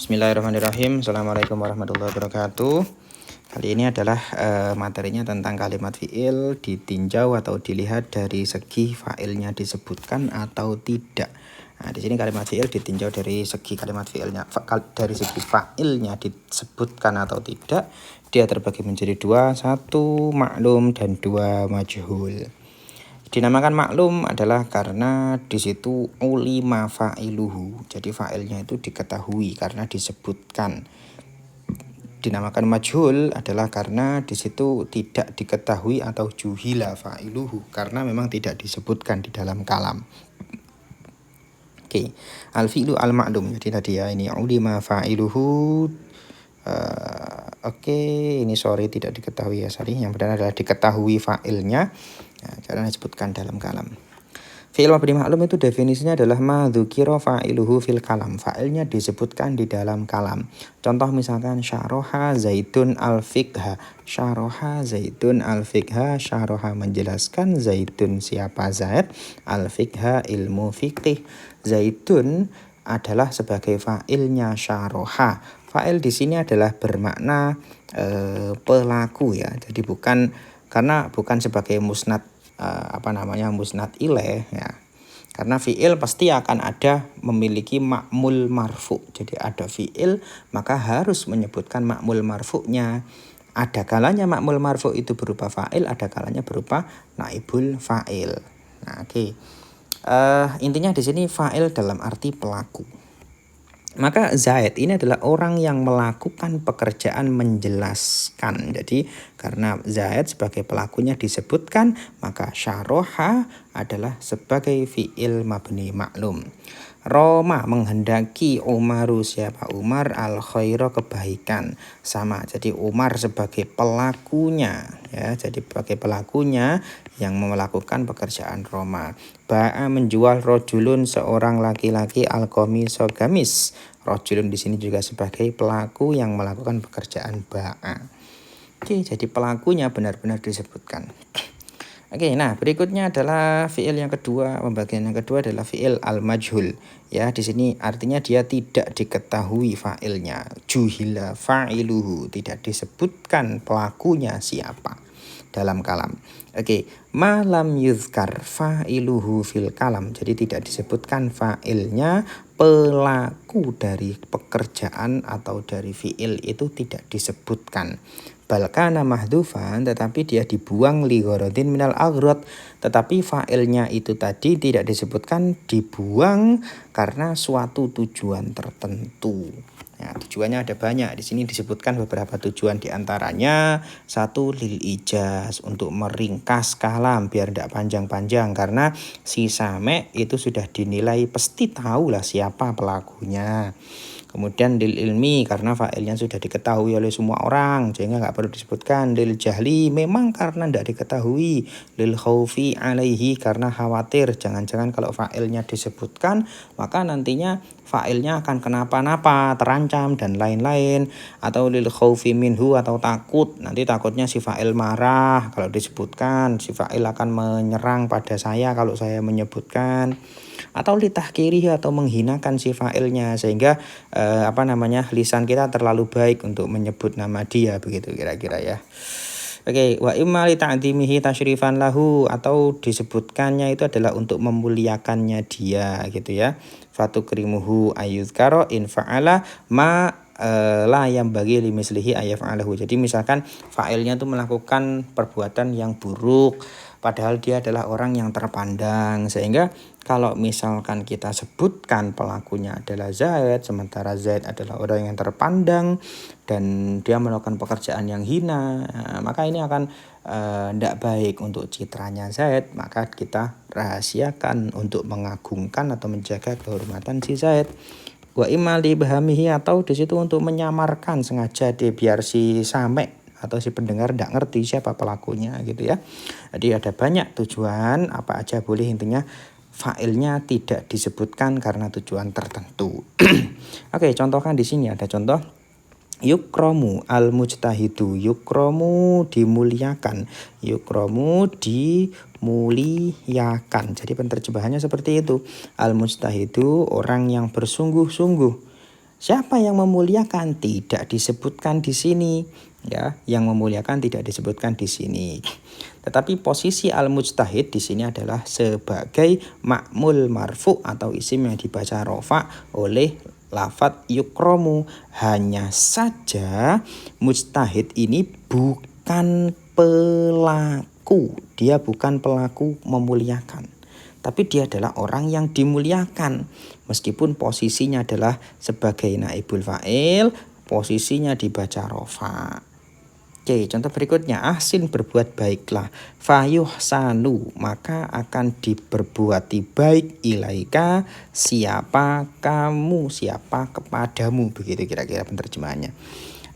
Bismillahirrahmanirrahim. Assalamualaikum warahmatullahi wabarakatuh. Kali ini adalah materinya tentang kalimat fi'il ditinjau atau dilihat dari segi fa'ilnya disebutkan atau tidak. Nah, di sini kalimat fi'il ditinjau dari segi kalimat fi'ilnya, dari segi fa'ilnya disebutkan atau tidak. Dia terbagi menjadi dua, satu maklum dan dua majhul. Dinamakan maklum adalah karena di situ ulima fa'iluhu. Jadi fa'ilnya itu diketahui karena disebutkan. Dinamakan majhul adalah karena di situ tidak diketahui atau juhila fa'iluhu karena memang tidak disebutkan di dalam kalam. Oke, al-fi'lu al-ma'lum. Jadi tadi ya ini ulima fa'iluhu. Oke, ini sorry tidak diketahui ya, sorry. Yang benar adalah diketahui fa'ilnya. Nah, karena disebutkan dalam kalam. Fi'il mabni maklum itu definisinya adalah ma dzukira fa'iluhu fil kalam. Fa'ilnya disebutkan di dalam kalam. Contoh misalkan syaroha zaitun al-fiqha. Syaroha zaitun al-fiqha. Syaroha menjelaskan zaitun siapa Zaid. Al-fiqha ilmu fiqih. Zaitun adalah sebagai fa'ilnya syaroha. Fa'il di sini adalah bermakna pelaku ya. Jadi bukan sebagai musnad musnad ilaih ya. Karena fi'il pasti akan ada memiliki ma'mul marfu. Jadi ada fi'il maka harus menyebutkan ma'mul marfu'nya. Ada kalanya ma'mul marfu itu berupa fa'il, ada kalanya berupa naibul fa'il. Nah, oke. Intinya di sini fa'il dalam arti pelaku. Maka Zaid ini adalah orang yang melakukan pekerjaan menjelaskan. Jadi karena Zaid sebagai pelakunya disebutkan, maka syaroha adalah sebagai fi'il mabni maklum. Roma menghendaki Umaru siapa Umar al khaira kebaikan sama. Jadi Umar sebagai pelakunya ya, jadi sebagai pelakunya yang melakukan pekerjaan Roma. Ba'a menjual rojulun seorang laki-laki al-qamiso gamis. Rojulun di sini juga sebagai pelaku yang melakukan pekerjaan ba'a. Oke, jadi pelakunya benar-benar disebutkan. Oke, nah berikutnya adalah fi'il yang kedua, pembagian yang kedua adalah fi'il al-majhul. Ya, di sini artinya dia tidak diketahui fa'ilnya. Juhila fa'iluhu, tidak disebutkan pelakunya siapa dalam kalam. Oke, malam yuzkar fa'iluhu fil kalam. Jadi tidak disebutkan fa'ilnya, pelaku dari pekerjaan atau dari fi'il itu tidak disebutkan. Balkana mahdufan, tetapi dia dibuang li gharadin minal aghrad, tetapi fa'ilnya itu tadi tidak disebutkan, dibuang karena suatu tujuan tertentu. Nah, tujuannya ada banyak. Di sini disebutkan beberapa tujuan, diantaranya satu lil ijaz, untuk meringkas kalam biar tidak panjang-panjang, karena si Same itu sudah dinilai pasti tahu lah siapa pelakunya. Kemudian lil ilmi karena fa'ilnya sudah diketahui oleh semua orang sehingga nggak perlu disebutkan. Lil jahli memang karena tidak diketahui. Lil khaufi alaihi karena khawatir jangan-jangan kalau fa'ilnya disebutkan maka nantinya fa'ilnya akan kenapa-napa, terancam dan lain-lain. Atau lil khaufi minhu atau takut, nanti takutnya si fa'il marah kalau disebutkan, si fa'il akan menyerang pada saya kalau saya menyebutkan. Atau litahkiri atau menghinakan si fa'ilnya sehingga lisan kita terlalu baik untuk menyebut nama dia, begitu kira-kira ya. Oke, wa imma li ta'dhimihi tasyrifan lahu, atau disebutkannya itu adalah untuk memuliakannya dia gitu ya. Fatukrimuhu ayyuzkara in fa'ala ma la yang bagi limislihi ayaf'alahu. Jadi misalkan fa'ilnya itu melakukan perbuatan yang buruk padahal dia adalah orang yang terpandang, sehingga kalau misalkan kita sebutkan pelakunya adalah Zaid, sementara Zaid adalah orang yang terpandang dan dia melakukan pekerjaan yang hina, maka ini akan tidak baik untuk citranya Zaid. Maka kita rahasiakan untuk mengagungkan atau menjaga kehormatan si Zaid. Wa imma li bahamihi, atau di situ untuk menyamarkan sengaja biar si Same atau si pendengar tidak ngerti siapa pelakunya gitu ya. Jadi ada banyak tujuan, apa aja boleh, intinya fa'ilnya tidak disebutkan karena tujuan tertentu. Oke, contohkan di sini ada contoh yukromu al mujtahidu. Yukromu dimuliakan, yukromu dimuliakan. Jadi penerjemahannya seperti itu. Al mujtahidu orang yang bersungguh-sungguh. Siapa yang memuliakan? Tidak disebutkan di sini, ya. Yang memuliakan tidak disebutkan di sini. Tetapi posisi al-mujtahid di sini adalah sebagai ma'mul marfu atau isim yang dibaca rofa oleh lafadz yukromu. Hanya saja mujtahid ini bukan pelaku, dia bukan pelaku memuliakan, tapi dia adalah orang yang dimuliakan. Meskipun posisinya adalah sebagai naibul fa'il, posisinya dibaca rofa. Oke, contoh berikutnya, ahsin berbuat baiklah, fayuhsanu maka akan diperbuati baik, ilaika siapa kamu, siapa kepadamu, begitu kira-kira penerjemahannya.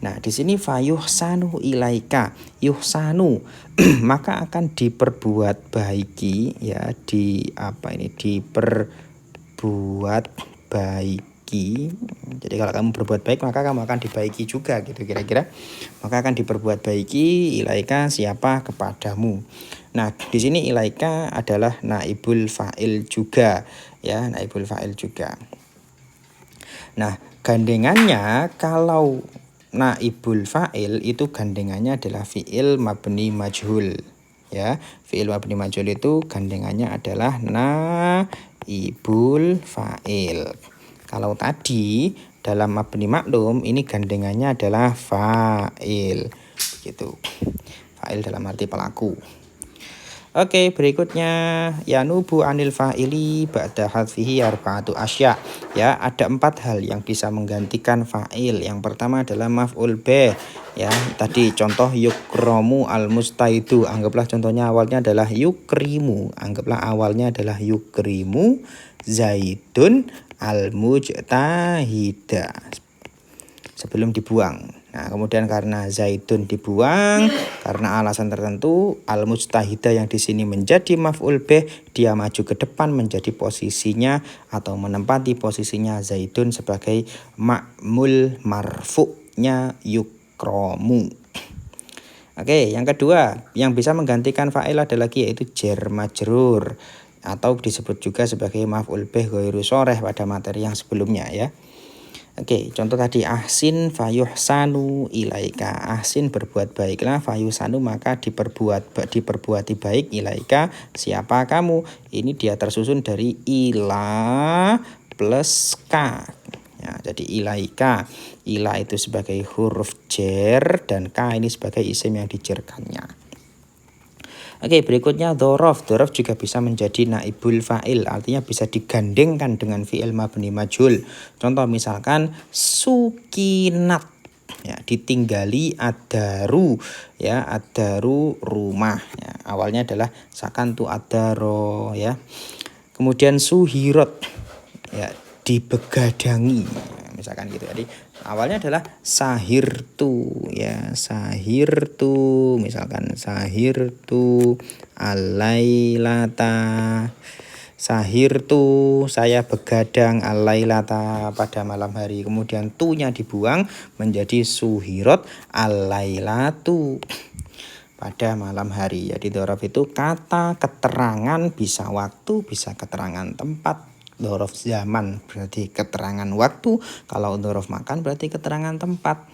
Nah, di sini fayuhsanu ilaika, yuhsanu maka akan diperbuat baiki, ya, diperbuat baiki. Jadi kalau kamu berbuat baik maka kamu akan dibaiki juga, gitu kira-kira. Maka akan diperbuat baiki ilaika siapa kepadamu. Nah, di sini ilaika adalah naibul fa'il juga, ya, naibul fa'il juga. Nah, gandengannya kalau naibul fa'il itu gandengannya adalah fi'il mabni majhul, ya. Fi'il mabni majhul itu gandengannya adalah naibul fa'il. Kalau tadi dalam mabni maklum ini gandengannya adalah fa'il, gitu. Fa'il dalam arti pelaku. Oke, berikutnya yanubu anil fa'ili ba'da hadfihi arba'atu asya. Ya, ada 4 hal yang bisa menggantikan fa'il. Yang pertama adalah maf'ul bih. Ya, tadi contoh yukromu al mustaidu. Anggaplah contohnya awalnya adalah yukrimu. Anggaplah awalnya adalah yukrimu zaidun al mujtahida. Sebelum dibuang. Nah, kemudian karena zaidun dibuang karena alasan tertentu, al-mujtahidah yang di sini menjadi maf'ul bih, dia maju ke depan menjadi posisinya atau menempati posisinya zaidun sebagai ma'mul marfu'nya yukromu. Oke, yang kedua yang bisa menggantikan fa'il ada lagi, yaitu jar majrur atau disebut juga sebagai maf'ul bih ghairu sharih pada materi yang sebelumnya, ya. Oke, contoh tadi ahsin fayuhsanu ilaika. Ahsin berbuat baiklah, fayuhsanu maka diperbuati baik, ilaika siapa kamu. Ini dia tersusun dari ila plus ka. Ya, jadi ilaika. Ila itu sebagai huruf jar dan ka ini sebagai isim yang dijarkannya. Oke, berikutnya dhorof. Dhorof juga bisa menjadi naibul fa'il, artinya bisa digandengkan dengan fi'il mabni majhul. Contoh misalkan sukinat, ya, ditinggali adaru, ya, adaru rumah, ya, awalnya adalah sakantu adaro, ya. Kemudian suhirot, ya, dibegadangi, ya, misalkan gitu. Jadi awalnya adalah sahirtu, ya, sahirtu, misalkan sahirtu alailata, sahirtu saya begadang alailata pada malam hari. Kemudian tunya dibuang menjadi suhirot alailatu pada malam hari. Jadi dhorof itu kata keterangan, bisa waktu, bisa keterangan tempat. Dhorof zaman berarti keterangan waktu, kalau dhorof makan berarti keterangan tempat.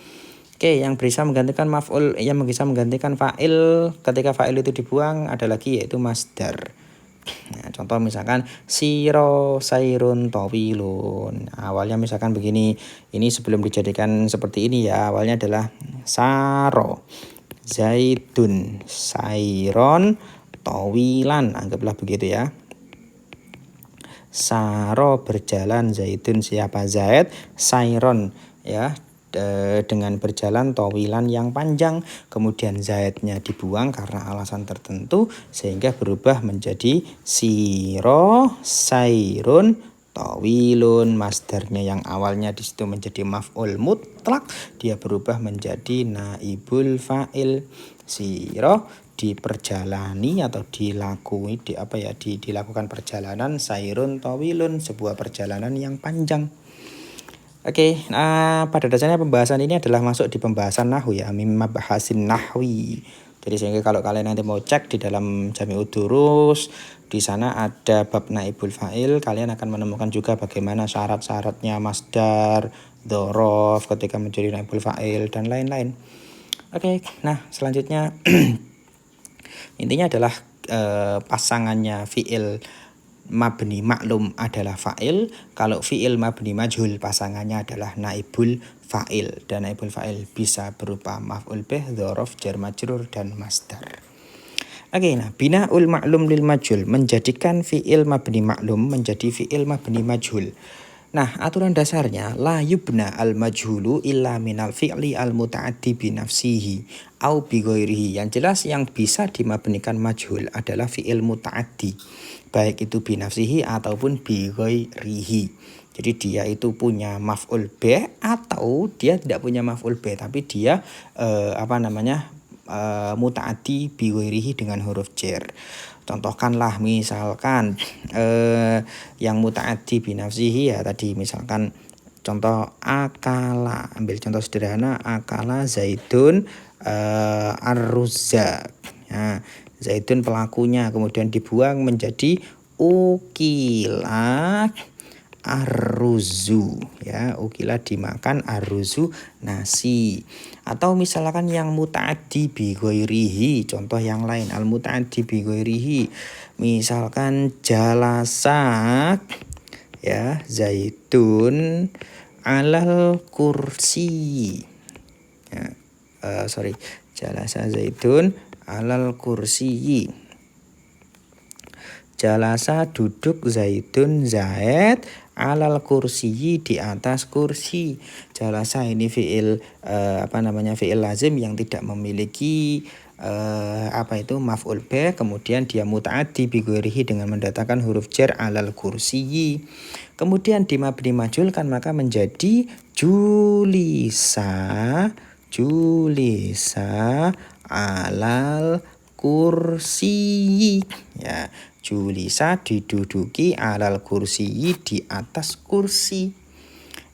Oke, yang bisa menggantikan maf'ul, yang bisa menggantikan fa'il ketika fa'il itu dibuang ada lagi, yaitu masdar. Nah, contoh misalkan siro sairun tawilun. Awalnya misalkan begini, ini sebelum dijadikan seperti ini, ya, awalnya adalah saro zaidun sairon tawilan, anggaplah begitu, ya. Saro berjalan, zaidun siapa Zaid, sairon, ya, dengan berjalan tawilan yang panjang. Kemudian zaidnya dibuang karena alasan tertentu sehingga berubah menjadi siro sairun tawilun. Masdarnya yang awalnya di situ menjadi maf'ul mutlak, dia berubah menjadi naibul fa'il. Siro diperjalani atau dilakukan dilakukan perjalanan, sairun tawilun sebuah perjalanan yang panjang. Oke, pada dasarnya pembahasan ini adalah masuk di pembahasan nahwu, ya, mimma bahasin nahwi. Jadi sehingga kalau kalian nanti mau cek di dalam Jami'ud Durus, di sana ada bab naibul fa'il, kalian akan menemukan juga bagaimana syarat-syaratnya masdar, dhorof ketika menjadi naibul fa'il dan lain-lain. Oke, nah selanjutnya intinya adalah pasangannya fi'il mabni maklum adalah fa'il. Kalau fi'il mabni majhul pasangannya adalah naibul fa'il. Dan naibul fa'il bisa berupa maf'ul bih, dhorof, jar majrur, dan masdar. Oke, nah bina'ul maklum lil majhul, menjadikan fi'il mabni maklum menjadi fi'il mabni majhul. Nah, aturan dasarnya la yubna al majhulu illa minal fi'li al muta'addi bi nafsihi au bi ghairihi. Yang jelas yang bisa dimabnikan majhul adalah fi'il muta'addi, baik itu bi nafsihi ataupun bi ghairihi. Jadi dia itu punya maf'ul bih atau dia tidak punya maf'ul bih tapi dia muta'addi bi ghairihi dengan huruf jar. Contohkanlah misalkan yang muta'addi binafsihi ya tadi, misalkan contoh akala, ambil contoh sederhana, akala zaidun ar-ruzza. Nah, zaidun pelakunya, kemudian dibuang menjadi ukila arruzu, ya, ukila dimakan, arruzu nasi. Atau misalkan yang muta'addi bi ghairihi, contoh yang lain al muta'addi bi ghairihi, misalkan jalasa, ya, zaitun alal kursi, ya, jalasa zaitun alal kursi, jalasa duduk zaitun zaid alal kursi di atas kursi. Jalasa ini fi'il fi'il lazim yang tidak memiliki maf'ul bih, kemudian dia muta'addi bi ghairihi dengan mendatangkan huruf jar alal kursi. Kemudian di mabni majhul kan maka menjadi julisa alal kursi, ya, julisa diduduki alal kursi di atas kursi.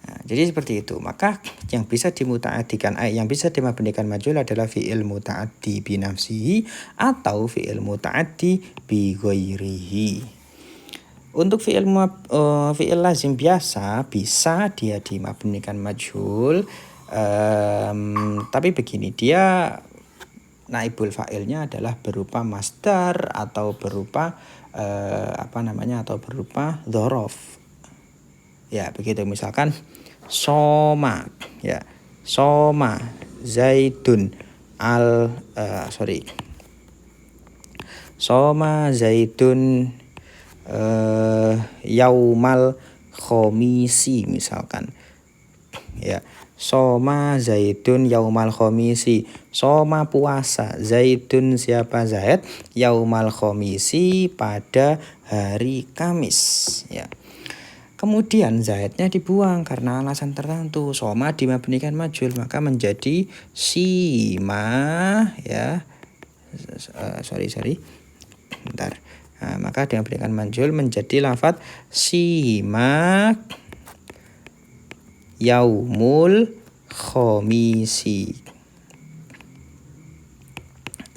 Nah, jadi seperti itu. Maka yang bisa dimuta'addikan, yang bisa dimabnikan majhul adalah fi'il muta'addi bi nafsihi atau fi'il muta'addi bi ghairihi. Untuk fi'il lazim biasa bisa dia dimabnikan majhul, tapi begini, dia naibul fa'ilnya adalah berupa masdar atau berupa berupa dhorof. Ya, begitu. Misalkan soma, ya, soma zaidun soma zaidun yaumal khomisi, misalkan, ya, soma zaidun yaumal khomisi, soma puasa, zaidun siapa, Zaid, yaumal khomisi pada hari Kamis, ya. Kemudian zaidnya dibuang karena alasan tertentu, soma dimabnikan majhul maka menjadi sima, ya, bentar. Nah, maka dimabnikan majhul menjadi lafadz sima yaumul khomisi,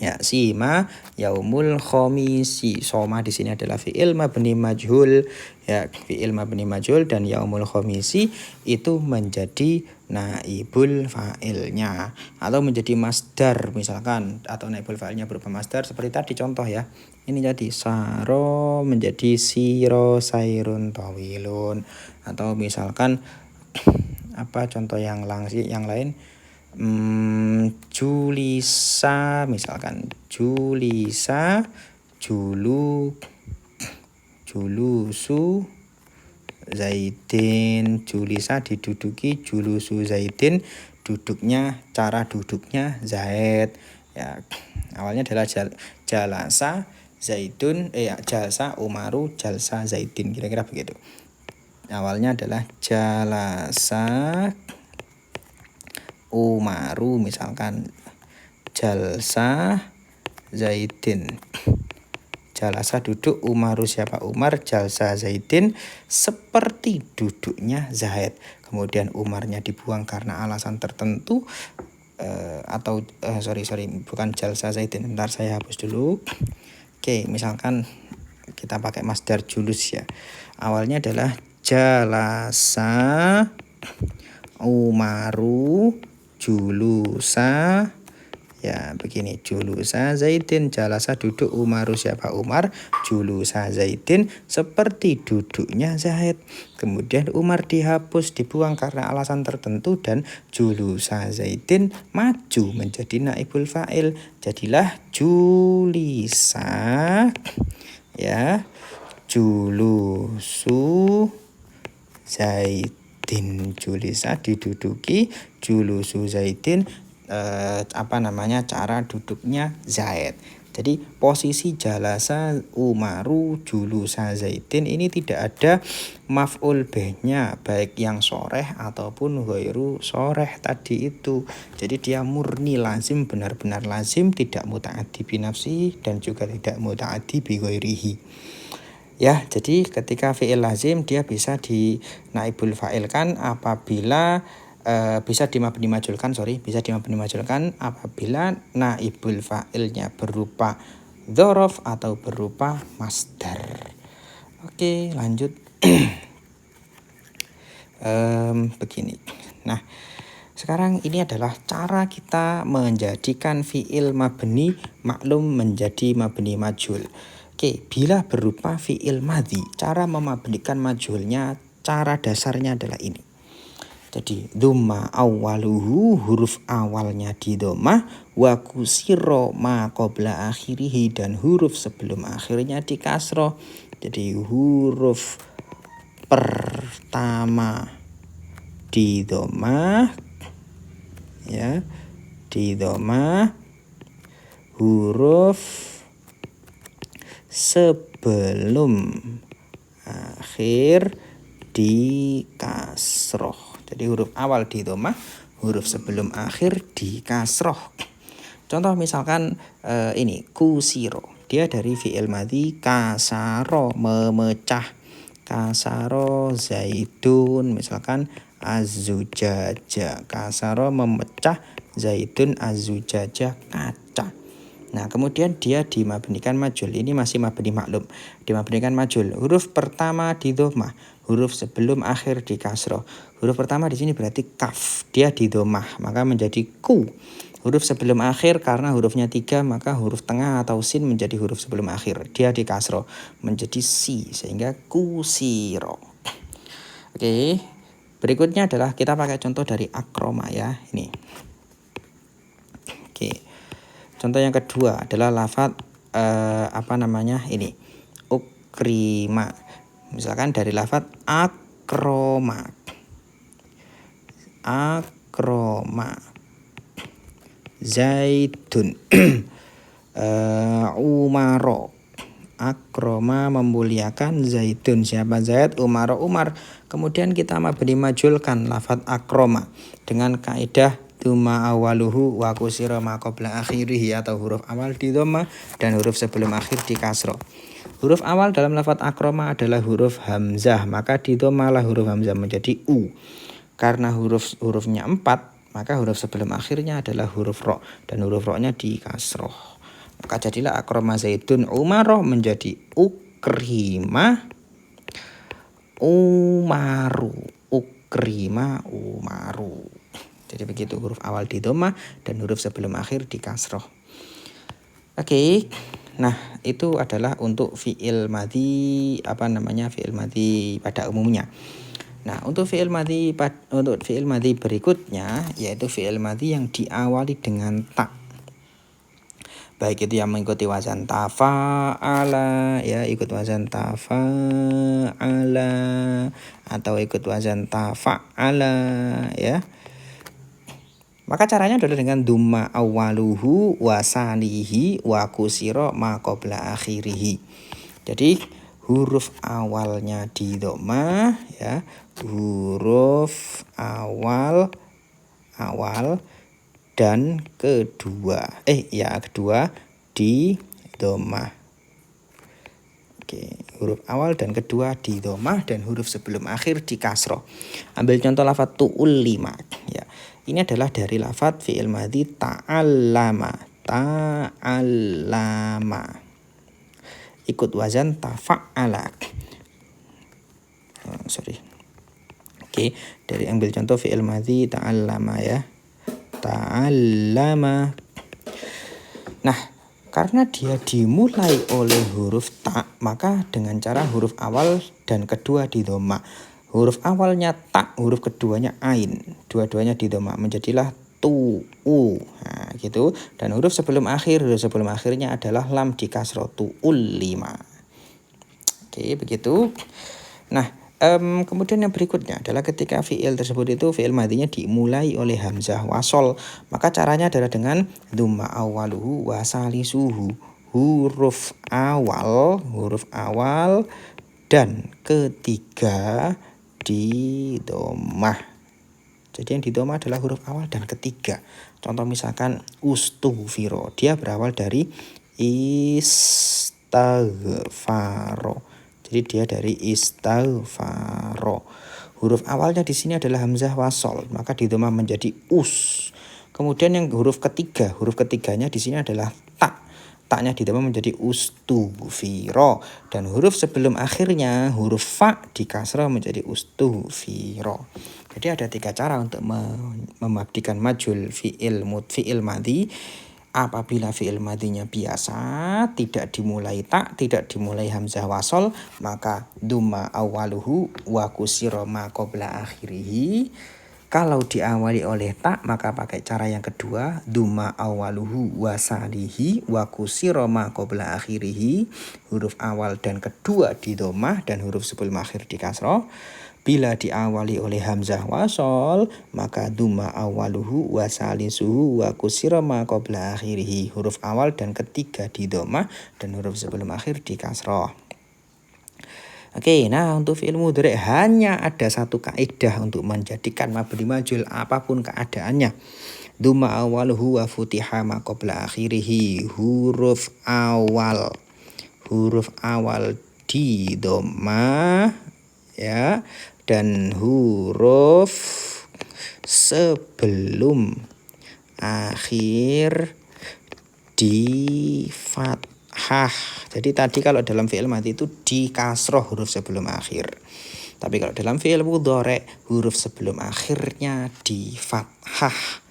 ya, sima yaumul khomisi. Soma di sini adalah fi'il mabni majhul, ya, fi'il mabni majhul, dan yaumul khomisi itu menjadi naibul fa'ilnya atau menjadi masdar misalkan, atau naibul fa'ilnya berupa masdar seperti tadi contoh, ya. Ini jadi saro menjadi siro sairun tawilun, atau misalkan contoh yang lain, julisa, misalkan julisa julusu zaidin, julisa diduduki, julusu zaidin duduknya, cara duduknya Zaid, ya. Awalnya adalah jalasa zaidun, jalsa umaru jalsa zaidin, kira-kira begitu. Awalnya adalah jalasa umaru, misalkan jalsa zaidin, jalasa duduk, umaru siapa, Umar, jalsa zaidin seperti duduknya Zaid. Kemudian umarnya dibuang karena alasan tertentu, bukan jalsa zaidin, bentar saya hapus dulu. Oke, misalkan kita pakai masdar julus, ya. Awalnya adalah jalasa Umaru julusa, ya begini, julusa Zaidin, jalasa duduk, Umaru siapa? Umar, julusa Zaidin seperti duduknya Zaid. Kemudian Umar dihapus, dibuang karena alasan tertentu, dan julusa Zaidin maju menjadi naibul fa'il, jadilah julisa, ya, julusu Zaidin, julisa diduduki, julusu Zaidin cara duduknya Zaid. Jadi posisi jalasa Umaru julusa Zaidin ini tidak ada maf'ul bih-nya, baik yang soreh ataupun ghairu soreh tadi itu. Jadi dia murni lazim, benar-benar lazim, tidak muta'addi bi nafsi dan juga tidak muta'addi bi ghairihi. Ya, jadi ketika fi'il lazim dia bisa di naibul fa'ilkan apabila bisa dimabni majulkan apabila naibul fa'ilnya berupa dzaraf atau berupa masdar. Oke, lanjut. Begini. Nah, sekarang ini adalah cara kita menjadikan fi'il mabni maklum menjadi mabni majhul. Oke, bila berupa fi'il madhi, cara memabnikan majhulnya, cara dasarnya adalah ini. Jadi dhamma awwaluhu, huruf awalnya di dhammah, wa kusira ma qabla akhirih, dan huruf sebelum akhirnya di kasroh. Jadi huruf pertama di dhammah, ya, di dhammah, huruf sebelum akhir di kasroh. Jadi huruf awal di dhammah, huruf sebelum akhir di kasroh. Contoh misalkan ini kusiro, dia dari fi'il madhi kasaro, memecah. Kasaro Zaidun, misalkan az-zujaja, kasaro memecah, Zaidun az-zujaja, kaca. Nah, kemudian dia dimabnikan majhul. Ini masih mabni maklum. Dimabnikan majhul. Huruf pertama di dhammah, huruf sebelum akhir di kasroh. Huruf pertama di sini berarti kaf, dia di dhammah, maka menjadi ku. Huruf sebelum akhir karena hurufnya 3, maka huruf tengah atau sin menjadi huruf sebelum akhir. Dia di kasroh menjadi si, sehingga kusiro. Oke. Berikutnya adalah kita pakai contoh dari akroma, ya. Ini. Oke. Contoh yang kedua adalah lafaz ini ukrima. Misalkan dari lafaz akroma. Akroma Zaidun. Umaro. Akroma memuliakan Zaidun. Siapa Zaid? Umaro, Umar. Kemudian kita mabni majhulkan lafaz akroma dengan kaidah dhamma awaluhu wa kusira ma qabla akhirih, atau huruf awal di dhammah dan huruf sebelum akhir di kasroh. Huruf awal dalam lafaz akroma adalah huruf hamzah, maka di dhammahlah huruf hamzah menjadi u. Karena hurufnya 4, maka huruf sebelum akhirnya adalah huruf ro, dan huruf ro-nya di kasroh. Maka jadilah akroma Zaidun Umaroh menjadi ukrima Umaru. Ukrima Umaru. Jadi begitu, huruf awal di dhammah dan huruf sebelum akhir di kasroh. Oke. Nah, itu adalah untuk fi'il madhi fi'il madhi pada umumnya. Nah, untuk fi'il madhi berikutnya yaitu fi'il madhi yang diawali dengan ta. Baik itu yang mengikuti wazan tafa'ala, ya, ikut wazan tafa'ala, atau ikut wazan tafa'ala, ya. Maka caranya adalah dengan dhamma awwaluhu wa sanihi wa kusira ma qabla akhirih. Jadi huruf awalnya di dhammah, ya. Huruf awal dan kedua di dhammah. Oke, huruf awal dan kedua di dhammah dan huruf sebelum akhir di kasroh. Ambil contoh lafaz tu'ullima, ya. Ini adalah dari lafaz fi'il madhi ta'allama. Ikut wazan tafa'ala. Oke, dari ambil contoh fi'il madhi ta'allama ya. Ta'allama. Nah, karena dia dimulai oleh huruf ta, maka dengan cara huruf awal dan kedua di dhamma. Huruf awalnya ta, huruf keduanya ain. Dua-duanya di dhamma, menjadilah tu, u. Nah, gitu. Dan huruf sebelum akhirnya adalah lam di kasroh, tu'ul 5. Oke, begitu. Nah, kemudian yang berikutnya adalah ketika fi'il tersebut itu fi'il madhinya dimulai oleh hamzah wasol, maka caranya adalah dengan dhamma awaluhu wa salisuhu. Huruf awal dan ketiga di dhammah. Jadi yang di dhammah adalah huruf awal dan ketiga. Contoh misalkan ustughfiro, dia berawal dari istaghfaro. Jadi dia dari istaghfaro. Huruf awalnya di sini adalah hamzah wasol, maka di dhamma menjadi us. Kemudian yang huruf ketiganya di sini adalah ta. Taknya di dhamma menjadi ustughfiro, dan huruf sebelum akhirnya huruf fa di kasrah menjadi ustughfiro. Jadi ada 3 cara untuk memabdikan majul fi'il madhi. Apabila fi'il madhinya biasa, tidak dimulai ta, tidak dimulai hamzah wasol, maka dhamma awaluhu wa kusira ma qabla akhirih. Kalau diawali oleh ta, maka pakai cara yang kedua, dhamma awaluhu wa salihi wa kusira ma qabla akhirih. Huruf awal dan kedua di dhammah dan huruf sebelum akhir di kasroh. Bila diawali oleh hamzah wasol, maka dhamma awaluhu wa salisuhu wa kusira ma qabla akhirih. Huruf awal dan ketiga di dhammah dan huruf sebelum akhir di kasroh. Oke, nah untuk fi'il mudhari hanya ada satu kaidah untuk menjadikan mabni majul apapun keadaannya. Dhamma awaluhu wa futiha ma qabla akhirih. Huruf awal di dhammah ya, dan huruf sebelum akhir di fathah. Jadi tadi kalau dalam fi'il madhi itu di kasroh huruf sebelum akhir. Tapi kalau dalam fi'il mudhari huruf sebelum akhirnya di fathah.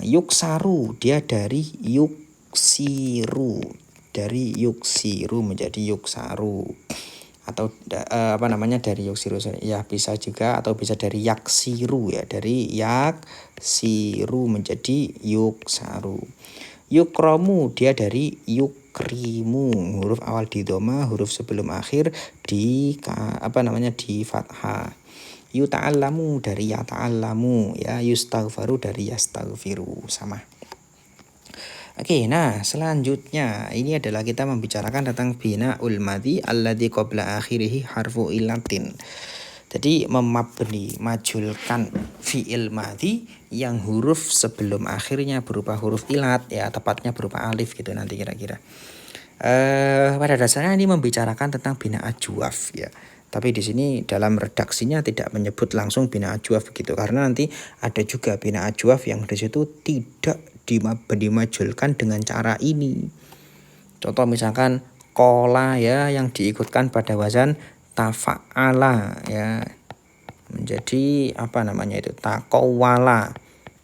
Yuksaru, dia dari yuksiru. Dari yuksiru menjadi yuksaru. Atau dari yuksiru ya bisa juga, atau bisa dari yaksiru ya, dari yaksiru menjadi yuksaru. Yukromu, dia dari yukrimu, huruf awal di dhamma, huruf sebelum akhir di di fathah. Yuta'allamu dari yata'allamu ya, yustaghfaru dari yastaghfiru, sama. Oke, nah selanjutnya ini adalah kita membicarakan tentang bina'ul madhi alladzi qabla akhirih harfu ilatin. Jadi majulkan fi'il madhi yang huruf sebelum akhirnya berupa huruf ilat ya, tepatnya berupa alif gitu nanti kira-kira. Pada dasarnya ini membicarakan tentang bina ajwaf ya. Tapi di sini dalam redaksinya tidak menyebut langsung bina ajwaf begitu, karena nanti ada juga bina ajwaf yang di situ tidak dimajulkan dengan cara ini. Contoh misalkan kola ya, yang diikutkan pada wazan tafa'ala ya, menjadi takowala.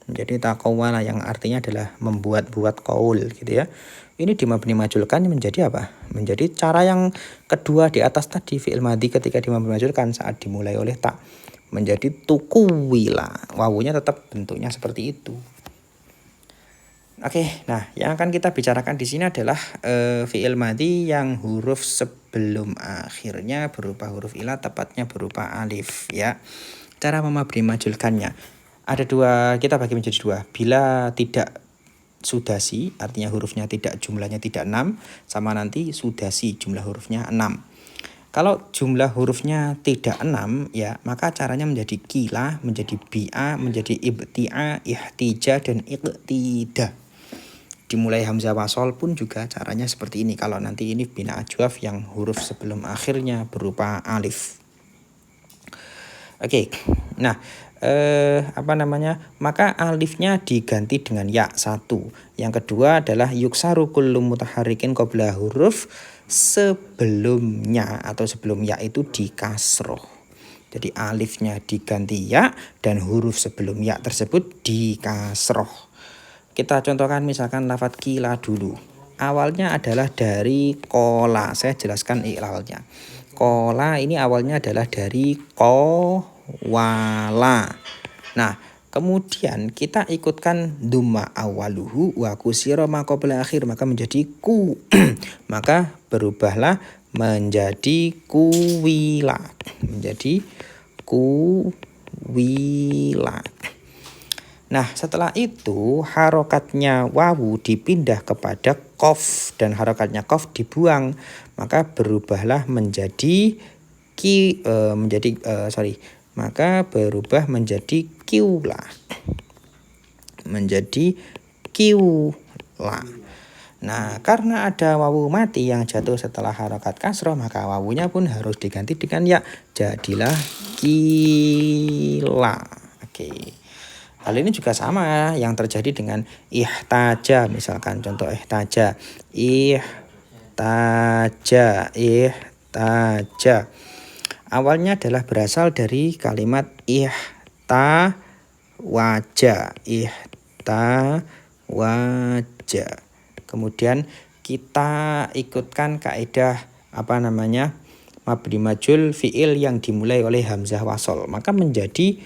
Menjadi takowala yang artinya adalah membuat-buat qaul gitu ya. Ini dimabni majulkan menjadi apa? Menjadi cara yang kedua di atas tadi, fi'il madhi ketika dimabni majulkan saat dimulai oleh ta, menjadi tukuwila. Wawunya tetap bentuknya seperti itu. Oke, nah yang akan kita bicarakan di sini adalah fi'il madhi yang huruf sebelum akhirnya berupa huruf ilat, tepatnya berupa alif ya. Cara memabni majulkannya ada 2, kita bagi menjadi 2. Bila tidak sudasi, artinya hurufnya jumlahnya tidak 6, sama nanti sudasi jumlah hurufnya 6. Kalau jumlah hurufnya tidak 6 ya, maka caranya menjadi kila, menjadi bi'a, menjadi ibti'a, ihtija, dan iqtida. Dimulai hamzah wasol pun juga caranya seperti ini kalau nanti ini bina ajwaf yang huruf sebelum akhirnya berupa alif. Oke, nah maka alifnya diganti dengan ya 1. Yang kedua adalah yuksaru kullu mutaharikin qabla huruf sebelumnya atau sebelum ya itu di kasroh. Jadi alifnya diganti ya dan huruf sebelum ya tersebut dikasroh. Kita contohkan misalkan lafadz kila dulu. Awalnya adalah dari kola. Saya jelaskan iklalnya. Kola ini awalnya adalah dari kowala. Nah, kemudian kita ikutkan dhamma awaluhu wa kusira ma qabla akhir, maka menjadi ku. Maka berubahlah menjadi kuwila. Menjadi kuwila. Nah, setelah itu harokatnya wawu dipindah kepada kof dan harokatnya kof dibuang, maka berubahlah menjadi maka berubah menjadi kiula. Menjadi kiula. Nah, karena ada wawu mati yang jatuh setelah harokat kasroh, maka wawunya pun harus diganti dengan ya. Jadilah kila. Oke. Hal ini juga sama yang terjadi dengan ihtaja, misalkan contoh ihtaja. Ihtaja. Awalnya adalah berasal dari kalimat ihtawaja. Ihtawaja. Kemudian kita ikutkan kaidah mabni majul fiil yang dimulai oleh hamzah wasol, maka menjadi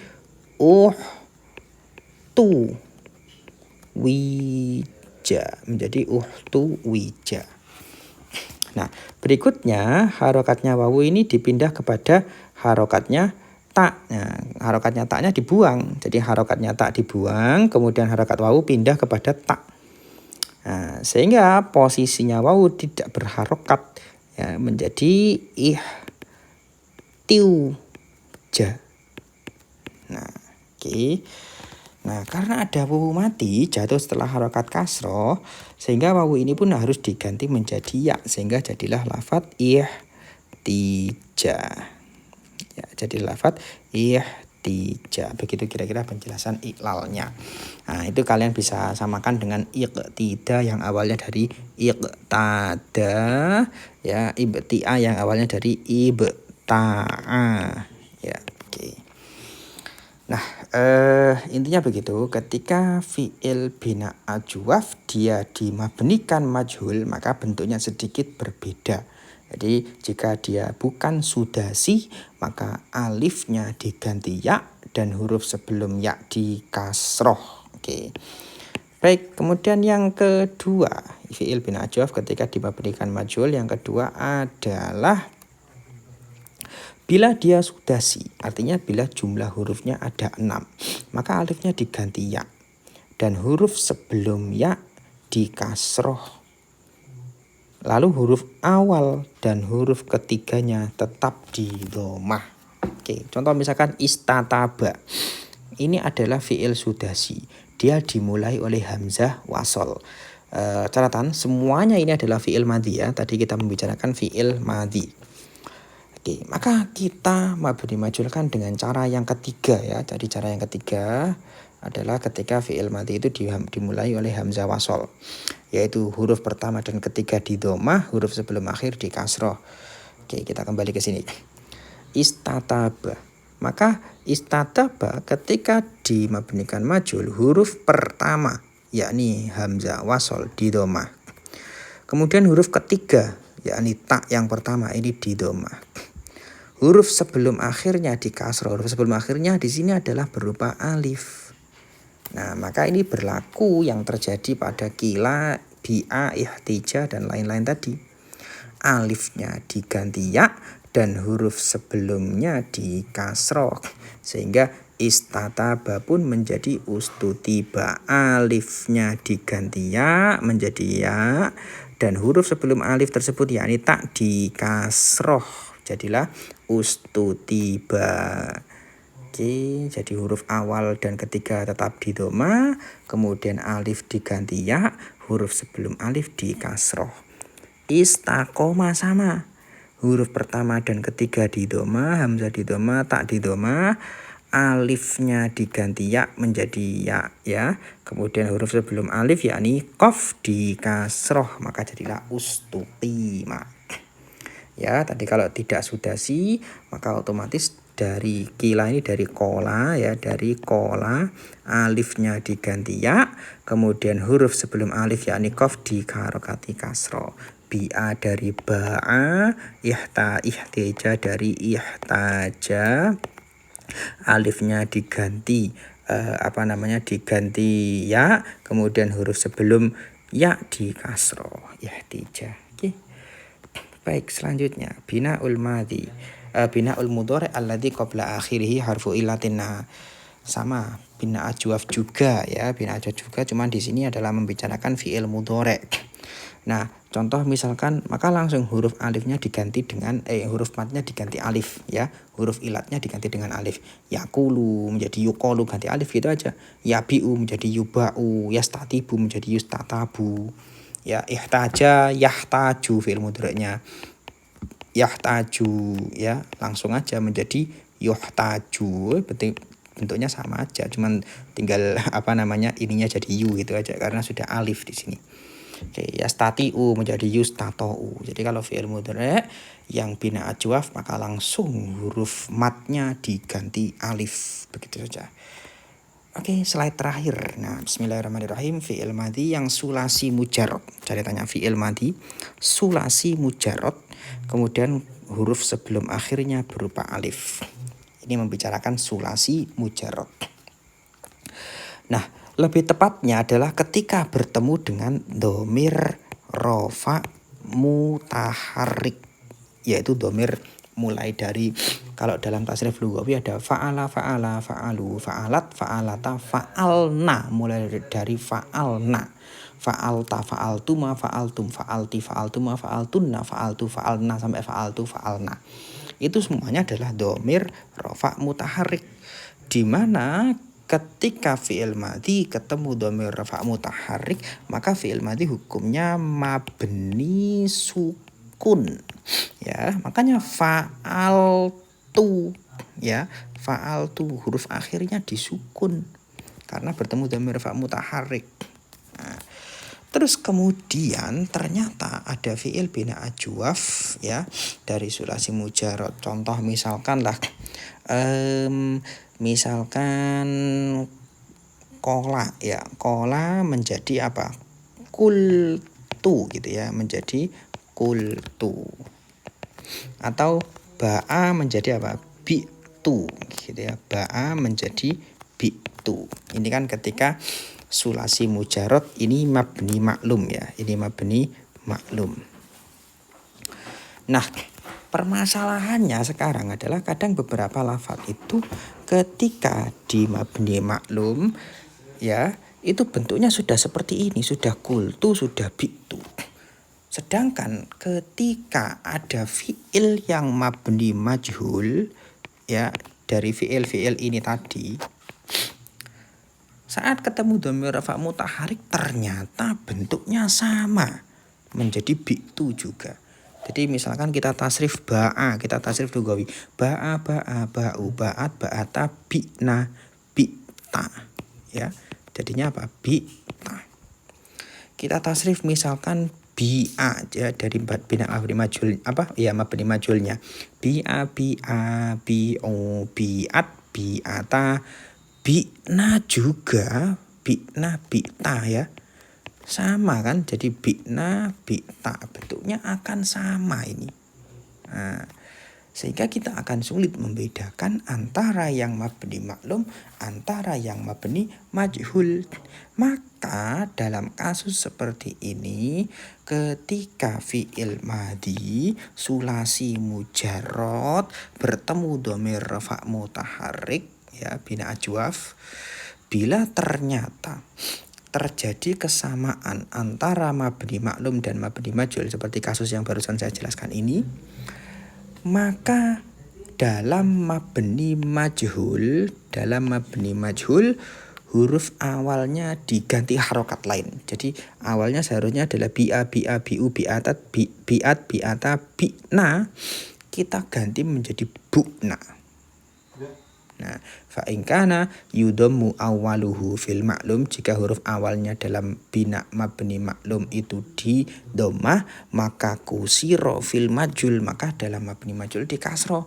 wija, menjadi wija. Nah, berikutnya harokatnya wawu ini dipindah kepada harokatnya tak. Nah, harokatnya taknya dibuang. Jadi harokatnya tak dibuang, kemudian harokat wawu pindah kepada tak. Nah, sehingga posisinya wawu tidak berharokat, ya, menjadi ihtiuja. Nah, oke. Nah, karena ada wawu mati jatuh setelah harokat kasroh, sehingga wawu ini pun harus diganti menjadi ya, sehingga jadilah lafadz ihtija. Ya, jadi lafadz ihtija. Begitu kira-kira penjelasan iklalnya. Nah, itu kalian bisa samakan dengan iqtida yang awalnya dari iqtada, ya, ibti'a yang awalnya dari ibta'a. Ya, oke. Nah, intinya begitu. Ketika fi'il bina ajwaf dia dimabnikan majhul, maka bentuknya sedikit berbeda. Jadi jika dia bukan sudasi, maka alifnya diganti ya dan huruf sebelum ya dikasroh. Oke. Baik, kemudian yang kedua, fi'il bina ajwaf ketika dimabnikan majhul, yang kedua adalah bila dia sudasi, artinya bila jumlah hurufnya ada 6, maka alifnya diganti ya dan huruf sebelum ya dikasroh. Lalu huruf awal dan huruf ketiganya tetap di dhammah. Oke, contoh misalkan istataba. Ini adalah fi'il sudasi. Dia dimulai oleh hamzah wasol. Catatan, semuanya ini adalah fi'il madhi ya. Tadi kita membicarakan fi'il madhi. Oke, maka kita mabni majulkan dengan cara yang ketiga ya. Jadi cara yang ketiga adalah ketika fi'il madhi itu dimulai oleh hamzah wasol, yaitu huruf pertama dan ketiga di dhammah, huruf sebelum akhir di kasroh. Oke, kita kembali ke sini. Istataba. Maka istataba ketika dimabnikan majul, huruf pertama yakni hamzah wasol di dhammah. Kemudian huruf ketiga yakni tak yang pertama ini di dhammah. Huruf sebelum akhirnya di kasroh. Huruf sebelum akhirnya di sini adalah berupa alif. Nah, maka ini berlaku yang terjadi pada kila, bi'a, ihtija dan lain-lain tadi. Alifnya diganti ya dan huruf sebelumnya di kasroh, sehingga istataba pun menjadi ustutiba. Alifnya diganti ya menjadi ya dan huruf sebelum alif tersebut yakni tak di kasroh, jadilah ustutiba. Oke, jadi huruf awal dan ketiga tetap di dhammah, kemudian alif diganti ya, huruf sebelum alif di kasroh. Istaqoma sama, huruf pertama dan ketiga di dhammah, hamzah di dhammah, tak di dhammah, alifnya diganti ya menjadi ya, kemudian huruf sebelum alif yakni qaf di kasroh, maka jadilah ustuqima. Ya, tadi kalau tidak sudasi maka otomatis dari kila ini dari kola ya, dari kola, alifnya diganti ya, kemudian huruf sebelum alif yakni qaf di harokati kasro. Bi'a dari ba'a, ihtija dari ihtaja, alifnya diganti diganti ya, kemudian huruf sebelum ya di kasro, ihtija. Oke. Baik, selanjutnya binaul madhi, binaul mudhari alladzi qabla akhirih harfu illatin. Sama bina ajwaf juga ya, bina ajwaf juga, cuman di sini adalah membicarakan fi'il mudhari. Nah, contoh misalkan maka langsung huruf alifnya diganti dengan huruf matnya diganti alif ya, huruf ilatnya diganti dengan alif. Yaqulu menjadi yuqalu ganti alif gitu aja. Yabi'u menjadi yuba'u, yastatibu menjadi yustatabu. Ya, ihtaja yahtaju fi'il mudhari'nya. Yahtaju ya, langsung aja menjadi yuhtaju. Bentuknya sama aja, cuman tinggal ininya jadi yu gitu aja karena sudah alif di sini. Oke, yastatiu menjadi yustatou. Jadi kalau fi'il mudhari' yang bina ajwaf maka langsung huruf matnya diganti alif, begitu saja. Oke, slide terakhir. Nah, bismillahirrahmanirrahim, fi'il madhi yang sulasi mujarrad. Jadi tanya fi'il madhi sulasi mujarrad, kemudian huruf sebelum akhirnya berupa alif. Ini membicarakan sulasi mujarrad. Nah, lebih tepatnya adalah ketika bertemu dengan dhamir rafa mutaharrik, yaitu dhamir mulai dari, kalau dalam tasrif lughawi ada fa'ala, fa'ala, fa'alu, fa'alat, fa'alata, fa'alna, mulai dari fa'alna, fa'alta, fa'altuma, fa'altum, fa'alti, fa'altuma, fa'altunna, fa'altu, fa'alna, sampai fa'altu, fa'alna. Itu semuanya adalah dhamir rafa mutaharrik, di mana ketika fi'il madhi ketemu dhamir rafa mutaharrik maka fi'il madhi hukumnya mabni sukun ya, makanya fa'altu ya, fa'altu huruf akhirnya disukun karena bertemu dhamir rafa mutaharrik. Nah, terus kemudian ternyata ada fi'il bina ajwaf ya dari sulasi mujarrad. Contoh misalkan misalkan kola ya, kola menjadi apa? Kultu gitu ya, menjadi kultu. Atau ba'a menjadi apa? Bi'tu gitu ya, ba'a menjadi bi'tu. Ini kan ketika sulasi mujarrad ini mabni maklum ya, ini mabni maklum. Nah, permasalahannya sekarang adalah kadang beberapa lafaz itu ketika di mabni maklum ya, itu bentuknya sudah seperti ini, sudah kultu, sudah bi'tu. Sedangkan ketika ada fi'il yang mabni majhul ya, dari fi'il ini tadi, saat ketemu dhamir rafa mutaharrik ternyata bentuknya sama, menjadi bi'tu juga. Jadi misalkan kita tasrif ba'a, kita tasrif lughawi, ba'a, ba'a, ba'u, ba'at, ba'ata, bi'na, bi'ta ya. Jadinya apa? Bi'ta. Kita tasrif misalkan bi'a ya, dari bina mabni majhul mabni majhulnya. Bi'a, bi'a, bi'u, bi'at, bi'ata, bi'na juga, bi'na, bi'ta ya. Sama kan, jadi bi'na, bi'ta, bentuknya akan sama ini. Nah, sehingga kita akan sulit membedakan antara yang mabni maklum, antara yang mabni majhul. Maka dalam kasus seperti ini, ketika fi'il madhi sulasi mujarrad bertemu dhamir rafa mutaharrik ya, bina ajwaf, bila ternyata terjadi kesamaan antara mabni maklum dan mabni majhul seperti kasus yang barusan saya jelaskan ini, maka dalam mabni majhul huruf awalnya diganti harokat lain. Jadi awalnya seharusnya adalah bi'a, bi'a, bi'u, bi'atat, bi'at, bi'ata, bi'na, kita ganti menjadi bu'na. Nah, fa in kana yudammu awwaluhu fil maklum, jika huruf awalnya dalam bina mabni maklum itu di dhammah, maka kusiro fil majhul, maka dalam mabni majhul di kasro.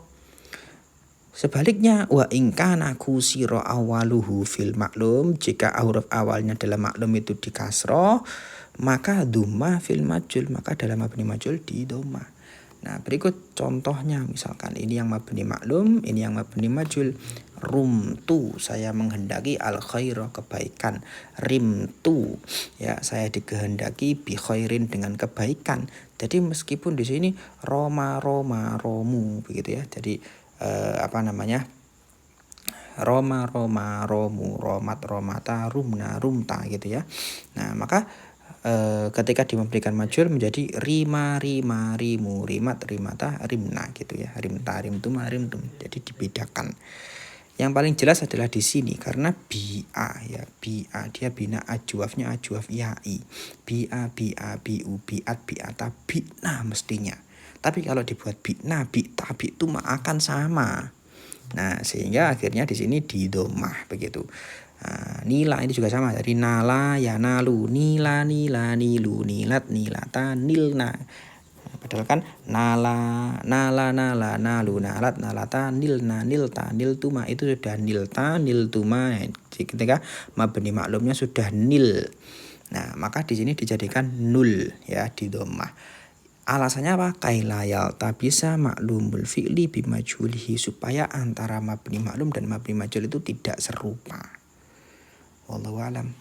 Sebaliknya wa ingkana kusiro awaluhu fil maklum, jika huruf awalnya dalam maklum itu di kasroh, maka dhamma fil majul, maka dalam mabni majul di dhamma. Nah, berikut contohnya, misalkan ini yang mabni maklum, ini yang mabni majul. Rumtu, saya menghendaki al khaira, kebaikan. Rimtu, ya saya dikehendaki bi khairin, dengan kebaikan. Jadi meskipun di sini roma romu begitu ya. Jadi roma romu, romat romata, rumna rumta gitu ya. Nah, maka ketika dimabnikan majul menjadi rima rimu, rimat rimata, rimna gitu ya. Rimta rimtuma rimtum. Jadi dibedakan. Yang paling jelas adalah di sini karena bi'a ya, bi'a dia bina ajwafnya ajwaf ya'i. Bi'a bi'u bi'at bi'ata bi'na mestinya. Tapi kalau dibuat bi'na bi'ta bi'tuma akan sama. Nah, sehingga akhirnya di sini di domah begitu. Nila ini juga sama, dari nala ya nalu, nila nilu, nilat nilata nilna. Padahal kan nala nalu nalat nalata nilna nilta niltuma itu sudah nilta niltuma. Ketika mabni maklumnya sudah nil, nah maka di sini dijadikan nul ya, di dhammah. Alasannya apa? Kailayal tak bisa maklumul fi'li bimajhulihi, supaya antara mabni maklum dan mabni majhul itu tidak serupa. Wallahu alam.